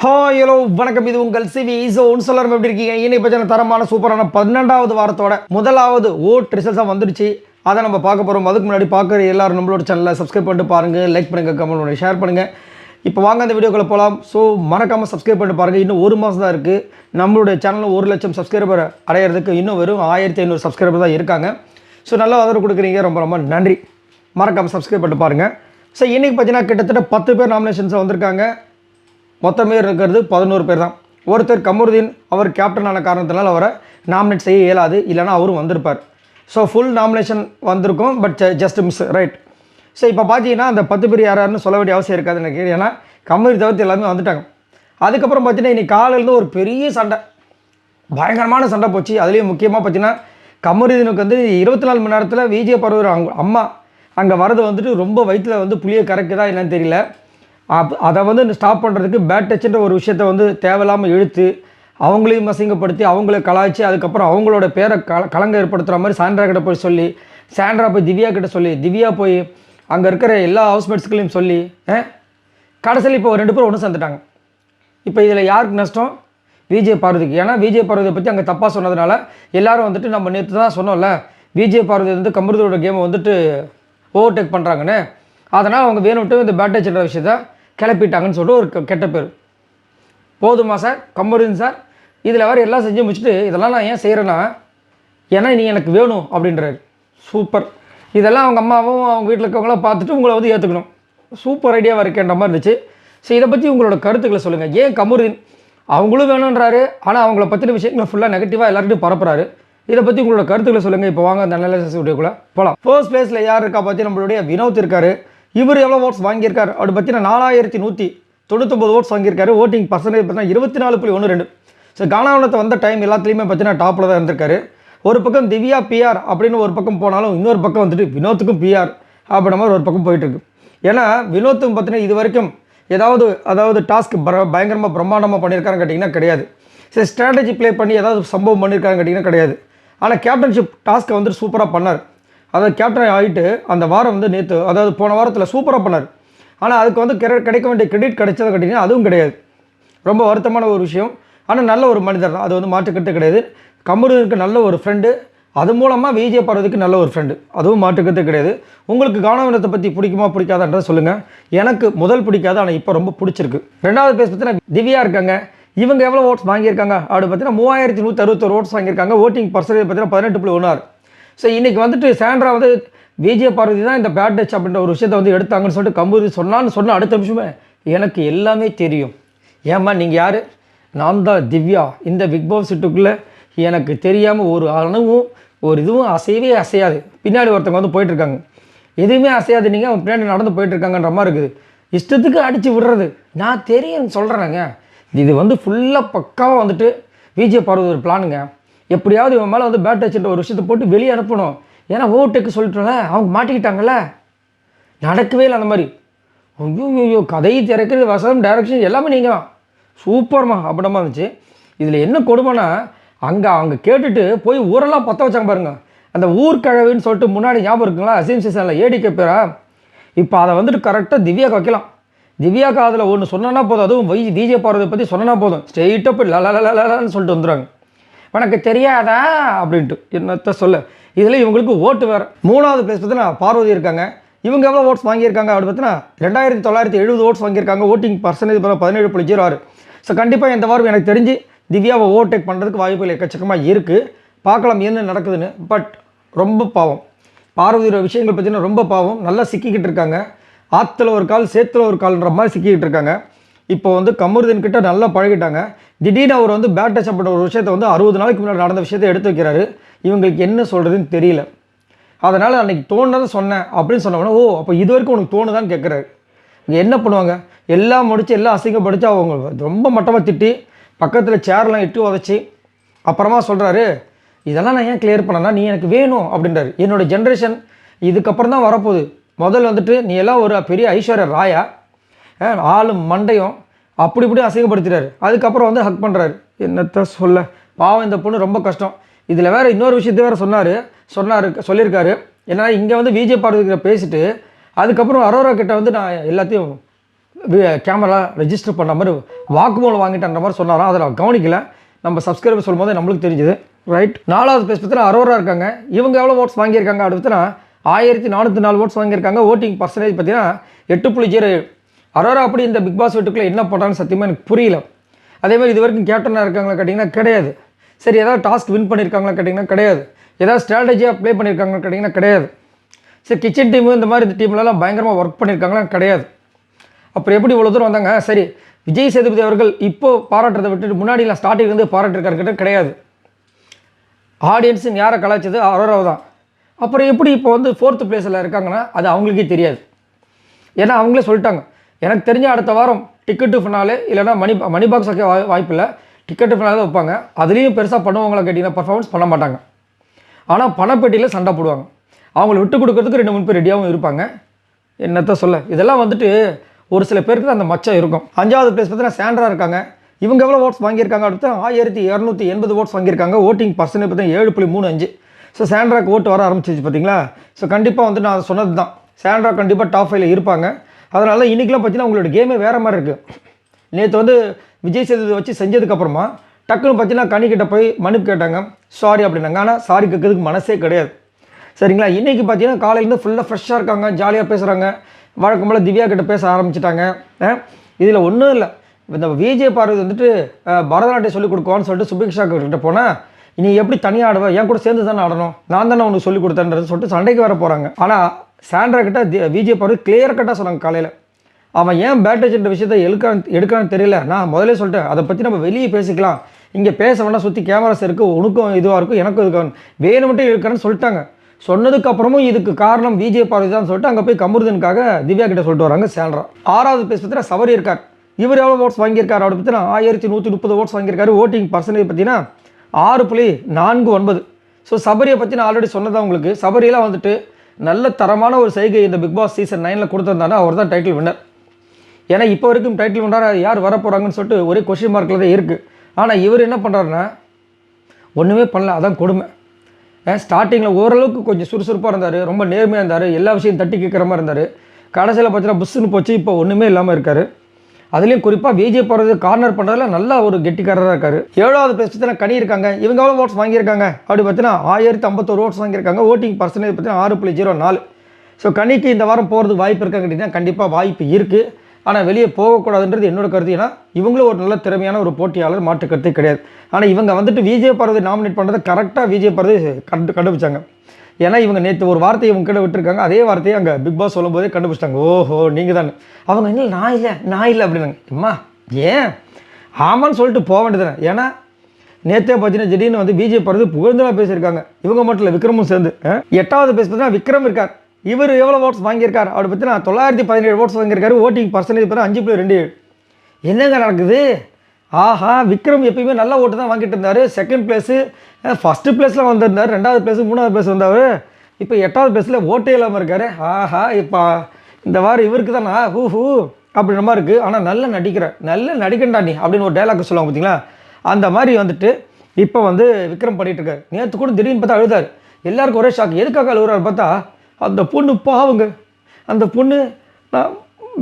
Hello வணக்கம், இது உங்கள் சிவி ஜோன். சொல்லரும் எப்படி இருக்கீங்க? இன்னைக்கு பற்றின தரமான சூப்பரான 12வது வாரத்தோட முதலாவது ஓட் ரிசல்ட்ஸாக வந்துடுச்சு. அதை நம்ம பார்க்க போகிறோம். அதுக்கு முன்னாடி பார்க்குற எல்லாரும் நம்மளோட சேனலை சப்ஸ்கிரைப் பண்ணிட்டு பாருங்கள், லைக் பண்ணுங்கள், கமெண்ட் பண்ணி ஷேர் பண்ணுங்கள். இப்போ வாங்க அந்த வீடியோக்குள்ளே போகலாம். ஸோ மறக்காமல் சப்ஸ்கிரைப் பண்ணிட்டு பாருங்கள். இன்னும் ஒரு மாதம் தான் இருக்குது. நம்மளுடைய சேனலில் 1,00,000 சப்ஸ்கிரைபர் அடையிறதுக்கு இன்னும் வெறும் 1500 சப்ஸ்கிரைபர் தான் இருக்காங்க. ஸோ நல்லா ஆதரவு கொடுக்குறீங்க, ரொம்ப ரொம்ப நன்றி. மறக்காமல் சப்ஸ்கிரைப் பண்ணிட்டு பாருங்கள். ஸோ இன்றைக்கி பார்த்தீங்கன்னா கிட்டத்தட்ட 10 பேர் நாமினேஷன்ஸாக வந்திருக்காங்க. மொத்தமே இருக்கிறது 11 பேர் தான். ஒருத்தர் கமருதீன், அவர் கேப்டனான காரணத்தினால அவரை நாமினேட் செய்ய இயலாது, இல்லைனா அவரும் வந்திருப்பார். ஸோ ஃபுல் நாமினேஷன் வந்திருக்கும், but just miss, right. So இப்போ பார்த்தீங்கன்னா அந்த 10 பேர் யாராருன்னு சொல்ல வேண்டிய அவசியம் இருக்காது எனக்கு. ஏன்னா கமருதீன் தவிர்த்து எல்லாமே வந்துட்டாங்க. அதுக்கப்புறம் பார்த்தீங்கன்னா இன்றைக்கி காலையிலேருந்து ஒரு பெரிய சண்டை, பயங்கரமான சண்டை போச்சு. அதுலேயும் முக்கியமாக பார்த்தீங்கன்னா கமருதீனுக்கு வந்து 24 மணி நேரத்தில் விஜய் பரவர் அவங்க அம்மா அங்கே வரது வந்துட்டு ரொம்ப வயிற்றில் வந்து புளியை கரைக்குதா என்னன்னு தெரியல. அதை வந்து ஸ்டாப் பண்ணுறதுக்கு பேட் டச்சுன்ற ஒரு விஷயத்தை வந்து தேவையில்லாமல் இழுத்து அவங்களையும் அசிங்கப்படுத்தி அவங்கள கலாய்ச்சி அதுக்கப்புறம் அவங்களோட பேரை கலங்க ஏற்படுத்துகிற மாதிரி சாண்ட்ரா கிட்ட போய் சொல்லி, சாண்ட்ரா போய் திவ்யா கிட்ட சொல்லி, திவ்யா போய் அங்கே இருக்கிற எல்லா ஹவுஸ்மேட்ஸ்களையும் சொல்லி கடைசியில் இப்போ 2 பேர் ஒன்று சேர்ந்துட்டாங்க. இப்போ இதில் யாருக்கு நஷ்டம்? விஜய் பார்வதிக்கு. ஏன்னா விஜய் பார்வதியை பற்றி அங்கே தப்பாக சொன்னதுனால எல்லாரும் வந்துட்டு நம்ம நேற்று தான் சொன்னோம்ல, விஜய் பார்வதி வந்து கமருதீனோட கேமை வந்துட்டு ஓவர்டேக் பண்ணுறாங்கன்னு. அதனால் அவங்க வேணும்ட்டு இந்த பேட் டச்சுன்ற விஷயத்தை கிளப்பிட்டாங்கன்னு சொல்லிட்டு ஒரு கெட்ட பேர். போதுமா சார் கமருதீன் சார்? இதில் வேறு எல்லாம் செஞ்சு முடிச்சுட்டு இதெல்லாம் நான் ஏன் செய்கிறேன்னா, ஏன்னா நீ எனக்கு வேணும் அப்படின்றாரு. சூப்பர். இதெல்லாம் அவங்க அம்மாவும் அவங்க வீட்டில் இருக்கவங்களாம் பார்த்துட்டு உங்களை வந்து ஏற்றுக்கணும். சூப்பர் ஐடியாவாக இருக்கேன்ற மாதிரி இருந்துச்சு. ஸோ இதை பற்றி உங்களோட கருத்துக்களை சொல்லுங்கள். ஏன் கமருதீன் அவங்களும் வேணுன்றாரு, ஆனால் அவங்கள பற்றின விஷயங்களை ஃபுல்லாக நெகட்டிவாக எல்லாருக்கிட்டையும் பரப்புறாரு? இதை பற்றி உங்களோட கருத்துக்களை சொல்லுங்கள். இப்போ வாங்க அந்த அனாலிசிஸ் வீடியோக்குள்ளே போகலாம். ஃபர்ஸ்ட் பிளேஸில் யார் இருக்கா பற்றி நம்மளுடைய வினோத் இருக்கார். இவர் எவ்வளோ ஓட்ஸ் வாங்கியிருக்காரு அப்படி பார்த்தீங்கன்னா 4199 ஓட்ஸ் வாங்கியிருக்காரு. ஓட்டிங் பர்சன்டேஜ் பார்த்தீங்கன்னா 24.12. ஸோ கானாவனத்தை வந்த டைம் எல்லாத்துலேயுமே பார்த்தீங்கன்னா டாப்பில் தான் இருந்திருக்காரு. ஒரு பக்கம் திவ்யா பிஆர் அப்படின்னு ஒரு பக்கம் போனாலும் இன்னொரு பக்கம் வந்துட்டு வினோத்துக்கும் பிஆர் அப்படின்ற மாதிரி ஒரு பக்கம் போயிட்டுருக்கு. ஏன்னா வினோத்தும் பார்த்தீங்கன்னா இது வரைக்கும் அதாவது டாஸ்க் பயங்கரமாக பிரம்மாண்டமாக பண்ணியிருக்காருன்னு கேட்டிங்கன்னா கிடையாது. சரி, ஸ்ட்ராட்டஜி ப்ளே பண்ணி ஏதாவது சம்பவம் பண்ணியிருக்காருன்னு கேட்டிங்கன்னா கிடையாது. ஆனால் கேப்டன்ஷிப் டாஸ்க்கை வந்துட்டு சூப்பராக பண்ணார். அதாவது கேப்டன் ஆகிட்டு அந்த வாரம் வந்து நேற்று அதாவது போன வாரத்தில் சூப்பராக பண்ணார். ஆனால் அதுக்கு வந்து கிடைக்க வேண்டிய கிரெடிட் கிடைச்சதை கேட்டிங்கன்னா அதுவும் கிடையாது. ரொம்ப வருத்தமான ஒரு விஷயம். ஆனால் நல்ல ஒரு மனிதர் தான், அது வந்து மாற்றுக்கருத்து கிடையாது. கமருதீனுக்கு நல்ல ஒரு ஃப்ரெண்டு, அது மூலமாக விஜய் பார்வதிக்கு நல்ல ஒரு ஃப்ரெண்டு, அதுவும் மாற்றுக்கருத்து கிடையாது. உங்களுக்கு கானாவினத்தை பற்றி பிடிக்குமா பிடிக்காதான்றதை சொல்லுங்கள். எனக்கு முதல் பிடிக்காது, ஆனால் இப்போ ரொம்ப பிடிச்சிருக்கு. 2வது பேஸ் பார்த்தீங்கன்னா திவ்யா இருக்காங்க. இவங்க எவ்வளோ ஓட்ஸ் வாங்கியிருக்காங்க அப்படி பார்த்தீங்கன்னா 3161 ஓட்ஸ் வாங்கியிருக்காங்க. ஓட்டிங் பர்சன்டேஜ் பார்த்தீங்கன்னா 18.16. ஸோ இன்றைக்கி வந்துட்டு சாண்ட்ரா வந்து விஜய் பார்வதி தான் இந்த பேட் டச் அப்படின்ற ஒரு விஷயத்தை வந்து எடுத்தாங்கன்னு சொல்லிட்டு கமருதீன் சொன்ன அடுத்த நிமிஷமே எனக்கு எல்லாமே தெரியும். ஏம்மா நீங்கள் யார்? நான் தான் திவ்யா. இந்த பிக் பாஸ் வீட்டுக்குள்ளே எனக்கு தெரியாமல் ஒரு அணுவும் ஒரு இதுவும் அசையவே அசையாது. பின்னாடி ஒருத்தவங்க வந்து போயிட்டுருக்காங்க, எதுவுமே அசையாது. நீங்கள் அவன் பின்னாடி நடந்து போயிட்டுருக்காங்கன்ற மாதிரி இருக்குது. இஷ்டத்துக்கு அடித்து விடுறது நான் தெரியும்னு சொல்கிறேங்க. இது வந்து ஃபுல்லாக பக்காவாக வந்துட்டு விஜய் பார்வதி ஒரு பிளானுங்க. எப்படியாவது இவன் மேலே வந்து பேட் டச்சுன்ற ஒரு விஷயத்தை போட்டு வெளியே அனுப்பணும். ஏன்னா ஓவர்டேக்கு சொல்லிட்டோம்ல, அவங்க மாட்டிக்கிட்டாங்கல்ல, நடக்கவே இல்லை அந்த மாதிரி. ஐயோ கதையை திறக்கிறது, வசனம், டைரக்ஷன் எல்லாமே நீங்கள் சூப்பர்மா அப்படிமா இருந்துச்சு. இதில் என்ன கொடுமைனா அங்கே அவங்க கேட்டுட்டு போய் ஊரெல்லாம் பற்ற வச்சாங்க பாருங்கள். அந்த ஊர்கழவின்னு சொல்லிட்டு முன்னாடி ஞாபகம் இருக்குங்களா, அசீம் சீசனில் ஏடிகே பேரா. இப்போ அதை வந்துட்டு கரெக்டாக திவ்யாவுக்கு வைக்கலாம். திவ்யாவுக்கு அதில் ஒன்று சொன்னா போதும், அதுவும் விஜய் பார்வதியை பற்றி சொன்னா போதும், ஸ்ட்ரெயிட்டாக போய் லலன்னு சொல்லிட்டு வந்துடுறாங்க. உனக்கு தெரியாதா அப்படின்ட்டு என்னத்த சொல்ல. இதில் இவங்களுக்கு ஓட்டு வேறு. 3வது பிளேஸ் பார்த்தீங்கன்னா பார்வதி இருக்காங்க. இவங்க எவ்வளோ ஓட்ஸ் வாங்கியிருக்காங்க அப்படி பார்த்தீங்கன்னா 2970 ஓட்ஸ் வாங்கியிருக்காங்க. ஓட்டிங் பர்சன்டேஜ் பார்த்தா 17.06. ஸோ கண்டிப்பாக இந்த வாரம் எனக்கு தெரிஞ்சு திவ்யாவை ஓவர்டேக் பண்ணுறதுக்கு வாய்ப்புகள் எக்கச்சக்கமாக இருக்குது. பார்க்கலாம் என்ன நடக்குதுன்னு. பட் ரொம்ப பாவம், பார்வதியோட விஷயங்கள் பார்த்தீங்கன்னா ரொம்ப பாவம். நல்லா சிக்கிக்கிட்டு இருக்காங்க. ஆற்றுல ஒரு கால் சேத்துல ஒரு கால்ன்ற மாதிரி சிக்கிக்கிட்டு இருக்காங்க. இப்போ வந்து கமருதீன் கிட்ட நல்லா பழகிட்டாங்க. திடீர்னு அவர் வந்து பேட் டச் பண்ணுற ஒரு விஷயத்தை வந்து 60 நாளைக்கு முன்னாடி நடந்த விஷயத்தை எடுத்து வைக்கிறாரு. இவங்களுக்கு என்ன சொல்கிறதுன்னு தெரியல. அதனால் அன்றைக்கி தோணுனதை சொன்னேன் அப்படின்னு சொன்னோன்னா, ஓ அப்போ இது வரைக்கும் உனக்கு தோணுதான்னு கேட்குறாரு. இங்கே என்ன பண்ணுவாங்க, எல்லாம் முடித்து எல்லாம் அசிங்கப்படுத்தி அவங்க ரொம்ப மட்டமாக திட்டி பக்கத்தில் சேர்லாம் இட்டு உதச்சி அப்புறமா சொல்கிறாரு, இதெல்லாம் நான் ஏன் கிளியர் பண்ணேன்னா நீ எனக்கு வேணும் அப்படின்றாரு. என்னோடய ஜென்ரேஷன் இதுக்கப்புறம் தான் வரப்போகுது. முதல்ல வந்துட்டு நீ எல்லாம் ஒரு பெரிய ஐஸ்வர்யா ராயா, ஆளும் மண்டையும் அப்படி இப்படி அசிங்கப்படுத்துறாரு. அதுக்கப்புறம் வந்து ஹக் பண்ணுறாரு. என்னத்த சொல்ல, பாவம் இந்த பொண்ணு ரொம்ப கஷ்டம். இதில் வேறு இன்னொரு விஷயத்தை வேறு சொல்லியிருக்காரு. ஏன்னா இங்கே வந்து விஜய் பார்வதி பேசிட்டு அதுக்கப்புறம் அரோரா கிட்ட வந்து நான் எல்லாத்தையும் கேமரா ரெஜிஸ்டர் பண்ண மாதிரி வாக்குமூலம் வாங்கிட்டன்ற மாதிரி சொன்னாராம். அதை நான் கவனிக்கல. நம்ம சப்ஸ்கிரைபர் சொல்லும் போது நம்மளுக்கு தெரிஞ்சுது. ரைட். 4வது பிளேஸ் பார்த்தீங்கன்னா அரோரா இருக்காங்க. இவங்க எவ்வளோ ஓட்ஸ் வாங்கியிருக்காங்க அடுத்துனா 1404 ஓட்ஸ் வாங்கியிருக்காங்க. ஓட்டிங் பர்சன்டேஜ் பார்த்தீங்கன்னா 8.07. அரோரா அப்படி இந்த பிக் பாஸ் வீட்டுக்குள்ளே என்ன பண்ணுறான்னு சத்தியமாக எனக்கு புரியல. அதே மாதிரி இது வரைக்கும் கேப்டனாக இருக்காங்களா கேட்டிங்கன்னா கிடையாது. சரி, ஏதாவது டாஸ்க் வின் பண்ணியிருக்காங்களா கேட்டிங்கன்னா கிடையாது. ஏதாவது ஸ்ட்ராட்டஜியாக ப்ளே பண்ணியிருக்காங்களா கேட்டிங்கன்னா கிடையாது. சரி, கிச்சன் டீமு இந்த மாதிரி இந்த டீம்லலாம் பயங்கரமாக ஒர்க் பண்ணியிருக்காங்களா கிடையாது. அப்புறம் எப்படி இவ்வளோ தூரம் வந்தாங்க? சரி, விஜய் சேதுபதி அவர்கள் இப்போது பாராட்டுறதை விட்டுட்டு முன்னாடிலாம் ஸ்டார்டிங் வந்து பாராட்டிருக்காருக்கிட்ட கிடையாது. ஆடியன்ஸுன்னு யாரை கலாய்ச்சது? அரோராவை தான். அப்புறம் எப்படி இப்போ வந்து 4th பிளேஸில் இருக்காங்கன்னா அது அவங்களுக்கே தெரியாது. ஏன்னா அவங்களே சொல்லிட்டாங்க, எனக்கு தெரிஞ்ச அடுத்த வாரம் டிக்கெட்டு ஃபினாலே இல்லைனா மணி பாக்ஸ் வைக்க வாய்ப்பு இல்லை, டிக்கெட்டு ஃபினாலே வைப்பாங்க. அதுலேயும் பெருசாக பண்ணுவாங்களா கேட்டிங்கன்னா பர்ஃபார்மன்ஸ் பண்ண மாட்டாங்க. ஆனால் பணப்பேட்டியில் சண்டை போடுவாங்க. அவங்கள விட்டு கொடுக்கறதுக்கு 2-3 பேர் ரெடியாகவும் இருப்பாங்க. என்னத்த சொல்ல, இதெல்லாம் வந்துட்டு ஒரு சில பேருக்கு அந்த மச்சம் இருக்கும். 5வது பிளேஸ் பார்த்தீங்கன்னா சாண்ட்ரா இருக்காங்க. இவங்க எவ்வளோ ஓட்ஸ் வாங்கியிருக்காங்க அடுத்து 1280 ஓட்ஸ் வாங்கியிருக்காங்க. ஓட்டிங் பர்சன்டேஜ் பார்த்தீங்கன்னா 7.35. ஸோ சாண்ட்ராக்கு ஓட்டு வர ஆரம்பிச்சிச்சு பார்த்தீங்களா? ஸோ கண்டிப்பாக வந்து நான் சொன்னது தான், சாண்ட்ரா கண்டிப்பாக டாப் 5ல் இருப்பாங்க. அதனால இன்றைக்கெலாம் பார்த்தீங்கன்னா உங்களோட கேமே வேறு மாதிரி இருக்குது. நேற்று வந்து விஜய் சேதுபதி வச்சு செஞ்சதுக்கப்புறமா டக்குன்னு பார்த்தீங்கன்னா கனிக்கிட்ட போய் மன்னிப்பு கேட்டாங்க, சாரி அப்படின்னாங்க. ஆனால் சாரி கேட்கறதுக்கு மனசே கிடையாது. சரிங்களா? இன்றைக்கி பார்த்தீங்கன்னா காலையிலேருந்து ஃபுல்லாக ஃப்ரெஷ்ஷாக இருக்காங்க, ஜாலியாக பேசுகிறாங்க. வழக்கம் போல் திவ்யா கிட்ட பேச ஆரம்பிச்சிட்டாங்க. இதில் ஒன்றும் இல்லை, இந்த விஜய் பார்வதி வந்துட்டு பரதநாட்டியம் சொல்லிக் கொடுக்குவான்னு சொல்லிட்டு சுபிக்ஷா கிட்ட போனால், நீ எப்படி தனியாக ஆடுவேன், என் கூட சேர்ந்து தானே ஆடணும், நான் தானே உனக்கு சொல்லிக் கொடுத்தேன்றது சொல்லிட்டு சண்டைக்கு வர போகிறாங்க. ஆனால் சாண்ட்ரா கிட்ட விஜய் பார்வதி கிளியர் கட்டாக சொன்னாங்க காலையில், அவன் ஏன் பேட்டேஜ்ன்ற விஷயத்தை எடுக்கான்னு தெரியல, நான் முதலே சொல்லிட்டேன், அதை பற்றி நம்ம வெளியே பேசிக்கலாம், இங்கே பேச வேண்டாம், சுற்றி கேமராஸ் இருக்குது, உனக்கும் இதுவாக இருக்கும் எனக்கும் இதுக்கு வேணும்ட்டு இருக்கான்னு சொல்லிட்டாங்க. சொன்னதுக்கப்புறமும் இதுக்கு காரணம் விஜய் பார்வதி தான் சொல்லிட்டு அங்கே போய் கமருதனுக்காக திவ்யா கிட்ட சொல்லிட்டு வராங்க சாண்ட்ரா. 6வது பிளேஸ் பார்த்தீங்கன்னா சபரி இருக்கார். இவர் எவ்வளோ ஓட்ஸ் வாங்கியிருக்காரு அப்படி பார்த்தீங்கன்னா 1130 ஓட்ஸ் வாங்கியிருக்காரு. ஓட்டிங் பர்சன்டேஜ் பார்த்தீங்கன்னா 6.49. ஸோ சபரியை பற்றி நான் ஆல்ரெடி சொன்னதான் உங்களுக்கு. சபரியெல்லாம் வந்துட்டு நல்ல தரமான ஒரு செய்கை இந்த பிக் பாஸ் சீசன் 9ல் கொடுத்துருந்தாரு. அவர் தான் டைட்டில் வின்னர். ஏன்னா இப்போ வரைக்கும் டைட்டில் வின்னர் யார் வர போகிறாங்கன்னு சொல்லிட்டு ஒரே கொஸ்டின் மார்க்கில் தான் இருக்குது. ஆனால் இவர் என்ன பண்ணுறாருன்னா ஒன்றுமே பண்ணல, அதான் கொடுமை. ஸ்டார்டிங்கில் ஓரளவுக்கு கொஞ்சம் சுறுசுறுப்பாக இருந்தார், ரொம்ப நேர்மையாக இருந்தார், எல்லா விஷயம் தட்டி கேட்குற மாதிரி இருந்தார். கடைசியில் பார்த்தீங்கன்னா புஷ்ஷுன்னு போச்சு, இப்போ ஒன்றுமே இல்லாமல் இருக்கார். அதுலேயும் குறிப்பாக விஜய் போகிறது கார்னர் பண்ணுறதுல நல்ல ஒரு கெட்டிக்காரராக இருக்கார். 7வது பிளேஸ் பார்த்தீங்கன்னா கனி இருக்காங்க. இவங்க எவ்வளோ ஓட்ஸ் வாங்கியிருக்காங்க அப்படி பார்த்தீங்கன்னா 1051 ஓட்ஸ் வாங்கியிருக்காங்க. ஓட்டிங் பர்சன்டேஜ் பார்த்தீங்கன்னா 6.04. ஸோ கனிக்கு இந்த வாரம் போகிறது வாய்ப்பு இருக்காங்க கேட்டிங்கன்னா கண்டிப்பாக வாய்ப்பு இருக்குது. ஆனால் வெளியே போகக்கூடாதுன்றது என்னோட கருத்து. ஏன்னா இவங்களும் ஒரு நல்ல திறமையான ஒரு போட்டியாளர், மாற்று கருத்தே கிடையாது. ஆனால் இவங்க வந்துட்டு விஜய் பார்வதி நாமினேட் பண்ணுறதை கரெக்டாக விஜய் பார்வதி கண்டுபிடிச்சாங்க. ஏன்னா இவங்க நேற்று ஒரு வார்த்தையை இவங்க கிட்ட விட்டுருக்காங்க, அதே வார்த்தையை அங்கே பிக் பாஸ் சொல்லும் போதே கண்டுபிடிச்சிட்டாங்க. ஓஹோ நீங்கள் தானே. அவங்க இல்லை நான் இல்லை அப்படின்னாங்க. அம்மா ஏன் ஆமான்னு சொல்லிட்டு போக வேண்டியதுதானே. ஏன்னா நேற்றே பார்த்தீங்கன்னா திடீர்னு வந்து விஜய் பார்வதி புகழ்ந்தெல்லாம் பேசியிருக்காங்க. இவங்க மட்டும் இல்லை, விக்ரமும் சேர்ந்து. 8வது பேச பார்த்தீங்கன்னா விக்ரம் இருக்கார். இவர் எவ்வளோ ஓட்ஸ் வாங்கியிருக்கார் அப்படி பார்த்தீங்கன்னா 917 ஓட்ஸ் வாங்கியிருக்காரு. ஓட்டிங் பர்சன்டேஜ் பார்த்தீங்கன்னா 5.27. என்னங்க நடக்குது? ஆஹா, விக்ரம் எப்பயுமே நல்ல ஓட்டு தான் வாங்கிட்டு இருந்தார். செகண்ட் பிளேஸு, ஃபஸ்ட்டு பிளேஸில் வந்திருந்தார், 2வது பிளேஸு, 3வது பிளேஸ் வந்தார். இப்போ 8வது பிளேஸில் ஓட்டே இல்லாமல் இருக்கார். ஆஹா, இப்போ இந்த வாரம் இவருக்கு தானா ஹூ அப்படின்ற மாதிரி இருக்குது. ஆனால் நல்ல நடிக்கண்டா நீ அப்படின்னு ஒரு டைலாக் சொல்லுவாங்க பார்த்தீங்களா, அந்த மாதிரி வந்துட்டு இப்போ வந்து விக்ரம் பண்ணிகிட்ருக்காரு. நேற்று கூட திடீர்னு பார்த்தா அழுதார். எல்லாருக்கும் ஒரே ஷாக். எதுக்காக அழுகுறாரு பார்த்தா, அந்த பொண்ணு பாவங்க, அந்த பொண்ணு நான்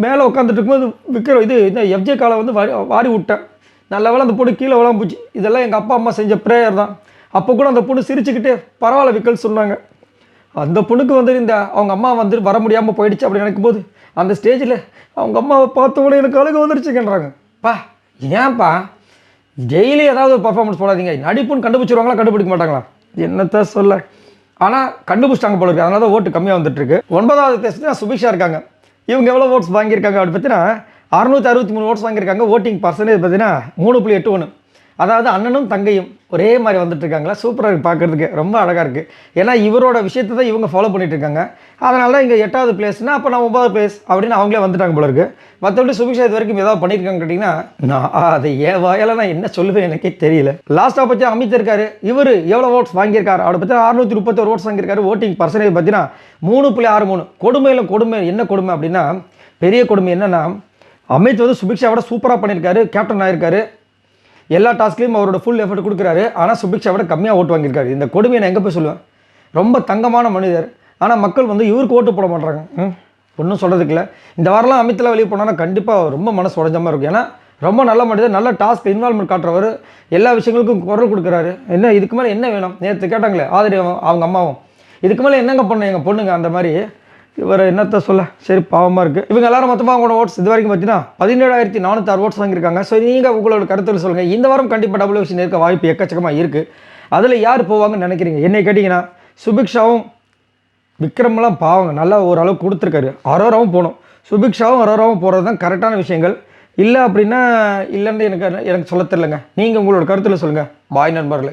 மேலே உட்காந்துட்டு இருக்கும்போது விக்ரம் இந்த எஃப்ஜே காலை வந்து வாரி விட்டேன், நல்ல வேலை அந்த பொண்ணு கீழே விழாம போச்சு. இதெல்லாம் எங்கள் அப்பா அம்மா செஞ்ச ப்ரேயர் தான். அப்போ கூட அந்த பொண்ணு சிரிச்சுக்கிட்டே பரவாயில்ல விக்கல் சொன்னாங்க. அந்த பொண்ணுக்கு வந்து அவங்க அம்மா வந்து வர முடியாமல் போயிடுச்சு அப்படி நினைக்கும்போது அந்த ஸ்டேஜில் அவங்க அம்மாவை பார்த்தவொடனே எனக்கு அழுக வந்துருச்சுங்கன்றாங்க. ஏன்ப்பா டெய்லி ஏதாவது ஒரு பர்ஃபார்மன்ஸ் போடாதீங்க, நடிப்புன்னு கண்டுபிடிச்சிருவாங்களா கண்டுபிடிக்க மாட்டாங்களா, என்னத்த சொல்ல. ஆனால் கண்டுபிடிச்சிட்டாங்க போல இருக்குது, அதனால தான் ஓட்டு கம்மியாக வந்துட்டுருக்கு. 9வது பிளேஸ் சுபிக்ஷா இருக்காங்க. இவங்க எவ்வளோ ஓட்ஸ் வாங்கியிருக்காங்க அப்படி பார்த்தீங்கன்னா 663 ஓட்ஸ் வாங்கியிருக்காங்க. ஓட்டிங் பர்சன்டேஜ் பார்த்தீங்கன்னா 3.81. அதாவது அண்ணனும் தங்கையும் ஒரே மாதிரி வந்துட்டு இருக்காங்களா, சூப்பராக இருக்குது பார்க்குறதுக்கு, ரொம்ப அழகாக இருக்குது. ஏன்னா இவரோட விஷயத்தை தான் இவங்க ஃபாலோ பண்ணிட்டு இருக்காங்க. அதனால தான் இங்கே 8வது பிளேஸ்னா அப்போ நான் 9வது பிளேஸ் அப்படின்னு அவங்களே வந்துட்டாங்க போல இருக்குது. மற்றபடி சுபிக்ஷா இது வரைக்கும் ஏதாவது பண்ணியிருக்காங்க கேட்டிங்கன்னா நான் அதை ஏன் வாயால் நான் என்ன சொல்லுவேன் எனக்கே தெரியல. லாஸ்ட்டாக பற்றி அமித் இருக்காரு. இவர் எவ்வளோ ஓட்ஸ் வாங்கியிருக்காரு அவரை பற்றி 631 ஓட்ஸ் வாங்கியிருக்காரு. ஓட்டிங் பர்சன்டேஜ் பார்த்தீங்கன்னா 3.63. கொடுமை என்ன கொடுமை அப்படின்னா, பெரிய கொடுமை என்னென்னா, அமித் வந்து சுபிக்ஷாவோட சூப்பராக பண்ணியிருக்காரு, கேப்டன் ஆகிருக்காரு, எல்லா டாஸ்க்லையும் அவரோட ஃபுல் எஃபர்ட் கொடுக்குறாரு. ஆனால் சுபிக்ஷாவோட கம்மியாக ஓட்டு வாங்கியிருக்காரு. இந்த கொடுமையை நான் எங்கே போய் சொல்லுவேன். ரொம்ப தங்கமான மனிதர், ஆனால் மக்கள் வந்து இவருக்கு ஓட்டு போட மாட்டாங்க. ஒன்றும் சொல்கிறதுக்கு இல்லை. இந்த வாரம்லாம் அமித்லாம் வெளியே போனான்னா கண்டிப்பாக ரொம்ப மனசு உடஞ்ச மாதிரி இருக்கும். ஏன்னா ரொம்ப நல்ல மனிதர், நல்ல டாஸ்க் இன்வால்மெண்ட் காட்டுறவர், எல்லா விஷயங்களுக்கும் குரல் கொடுக்குறாரு. என்ன இதுக்கு மேலே என்ன வேணும்? நேற்று கேட்டாங்களே ஆதிரி அவங்க அம்மாவும், இதுக்கு மேலே என்னங்க பண்ண எங்கள் பொண்ணுங்க அந்த மாதிரி. இவர் என்னத்தை சொல்ல, சரி பாவமாக இருக்குது. இவங்க எல்லாரும் மொத்தமாக அவங்களோட ஓட்ஸ் இது வரைக்கும் பார்த்தீங்கன்னா 17,406 ஓட்ஸ் வாங்கியிருக்காங்க. ஸோ நீங்கள் உங்களோட கருத்தில் சொல்லுங்கள். இந்த வாரம் கண்டிப்பாக டபுள் விஷயம் இருக்க வாய்ப்பு எக்கச்சக்கமாக இருக்குது. அதில் யார் போவாங்கன்னு நினைக்கிறீங்க? என்னை கேட்டிங்கன்னா சுபிக்ஷாவும் விக்ரம்லாம் பாவங்க, நல்லா ஓரளவுக்கு கொடுத்துருக்காரு. அரோராவும் போகணும். சுபிக்ஷாவும் அரோராவும் போகிறது தான் கரெக்டான விஷயங்கள். இல்லை அப்படின்னா இல்லைன்னு எனக்கு சொல்ல தெரிலங்க. நீங்கள் உங்களோட கருத்தில் சொல்லுங்கள். பாய் நண்பர்களே.